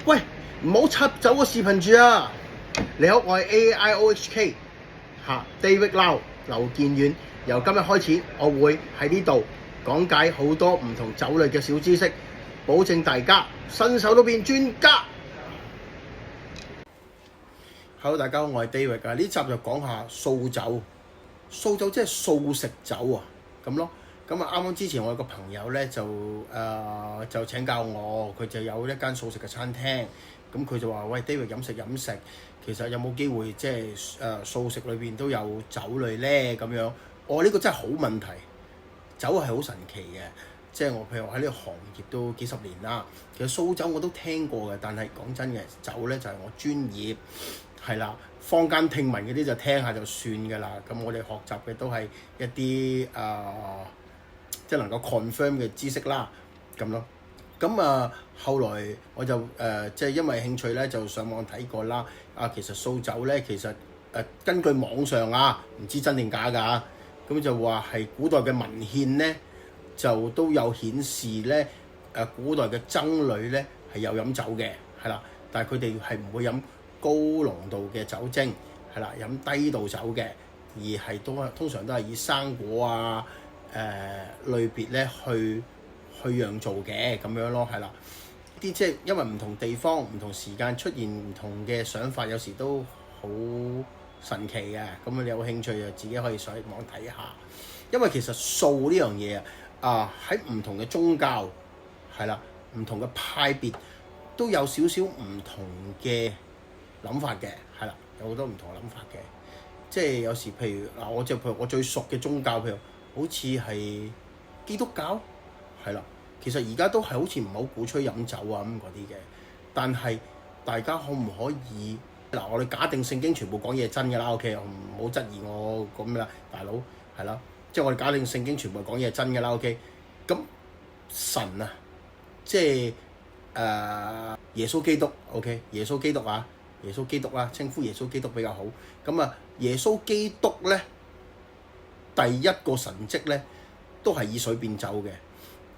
喂，唔好插走個視頻住啊！你好，我係 AIOHK David Lau 劉健遠。由今日開始，我會喺呢度講解好多唔同酒類嘅小知識，保證大家新手都變專家。Hello， 大家好，我係 David 啊。呢集就講下素酒。素酒即係素食酒啊，咁咯。咁啊，啱啱之前我有個朋友咧就請教我，佢就有一間素食嘅餐廳。咁佢就話：喂 ，David 飲食，其實有冇機會即係素食裏邊都有酒類咧？咁樣，我呢個真係好問題。酒係好神奇嘅，即係我譬如我喺呢個行業都幾十年啦。其實素酒我都聽過嘅，但係講真嘅，酒咧就係我專業，係啦。坊間聽聞嗰啲就聽下就算㗎啦。咁我哋學習嘅都係一啲即係能夠 confirm 嘅知識啦，咁咯。咁後來我就即係因為興趣咧，就上網睇過啦。其實素酒咧，其實根據網上唔知真定假㗎。咁就話係古代嘅文獻咧，就都有顯示咧，古代嘅僧侶咧係有飲酒嘅，係啦。但係佢哋係唔會飲高濃度嘅酒精，係啦，飲低度酒嘅，而係通常都係以生果類別咧去釀造嘅咁樣咯，係啦。啲即係因為唔同地方、唔同時間出現唔同嘅想法，有時都好神奇嘅。咁你有興趣就自己可以上網睇下。因為其實素呢樣嘢喺唔同嘅宗教係啦，唔同嘅派別都有少少唔同嘅諗法嘅，係啦，有好多唔同嘅諗法嘅。即係有時譬如譬如我最熟嘅宗教，譬如好似係基督教，係啦。其實而家都係好似唔係好鼓吹飲酒咁嗰啲嘅。但係大家可唔可以我哋假定聖經全部講嘢真㗎啦 ，OK， 唔好質疑我咁啦，大佬係啦。即係我哋假定聖經全部講嘢真㗎啦 ，OK。咁神即係耶穌基督 ，OK， 耶穌基督耶穌基督啦，稱呼耶穌基督比較好。咁耶穌基督咧，第一個神蹟咧，都係以水變酒嘅。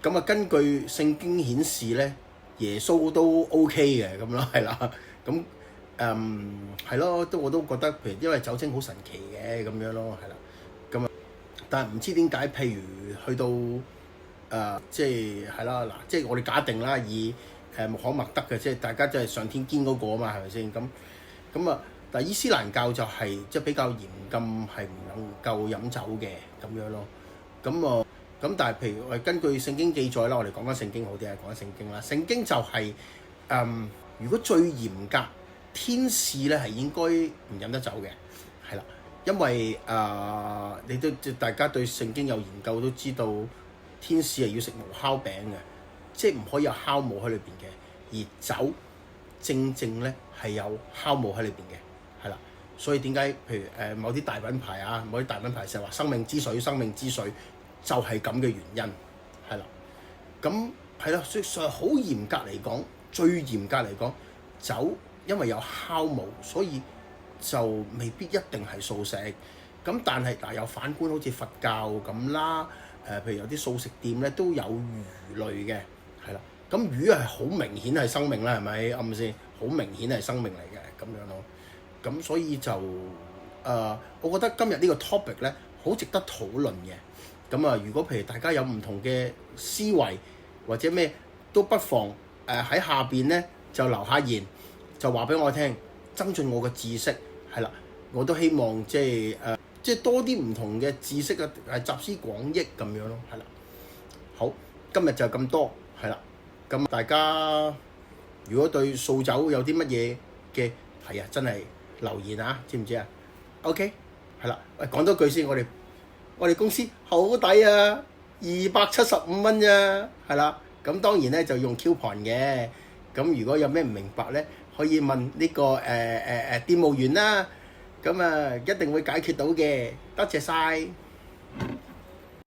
咁根據聖經顯示咧，耶穌都 OK 嘅咁咯，係啦。咁係咯，我都覺得，譬如因為酒精好神奇嘅咁樣咯，係啦。咁但係唔知點解，譬如去到即係啦嗱，即係我哋假定啦，以穆罕默德嘅，即係大家都係上天堅嗰個啊嘛，係咪先？咁但係伊斯蘭教就係即係比較嚴禁，係唔能夠飲酒嘅咁樣咯。咁但係譬如根據聖經記載啦，我哋講緊聖經好啲，講緊聖經啦。聖經就係如果最嚴格，天使咧係應該唔飲得酒嘅，係啦，因為大家對聖經有研究都知道，天使係要食無酵餅嘅，即係唔可以有酵母喺裏邊嘅，而酒正咧係有酵母喺裏邊嘅，係啦。所以點解譬如某啲大品牌成日話生命之水就係咁嘅原因，係啦。咁係啦，所以好嚴格嚟講，最嚴格嚟講，酒因為有酵母，所以就未必一定係素食。咁但係有反觀好似佛教咁啦，譬如有啲素食店咧都有魚類嘅，係啦。咁魚係好明顯係生命啦，係咪啱唔啱先？好明顯係生命嚟嘅咁樣咯。咁所以就我覺得今日呢個 topic 咧好值得討論嘅。咁如果譬如大家有唔同嘅思維或者咩，都不妨喺下邊咧就留下言，就話俾我聽，增進我嘅知識係啦。我都希望即係多啲唔同嘅知識集思廣益咁樣咯，係啦。好，今日就咁多，係啦。咁大家如果對素酒有啲乜嘢嘅真係留言知唔知？OK， 係啦。喂，講多句先，我哋公司好抵275蚊咋，係啦。咁當然咧就用 coupon 嘅。咁如果有咩唔明白咧，可以問呢個店務員啦。咁一定會解決到嘅。多謝晒。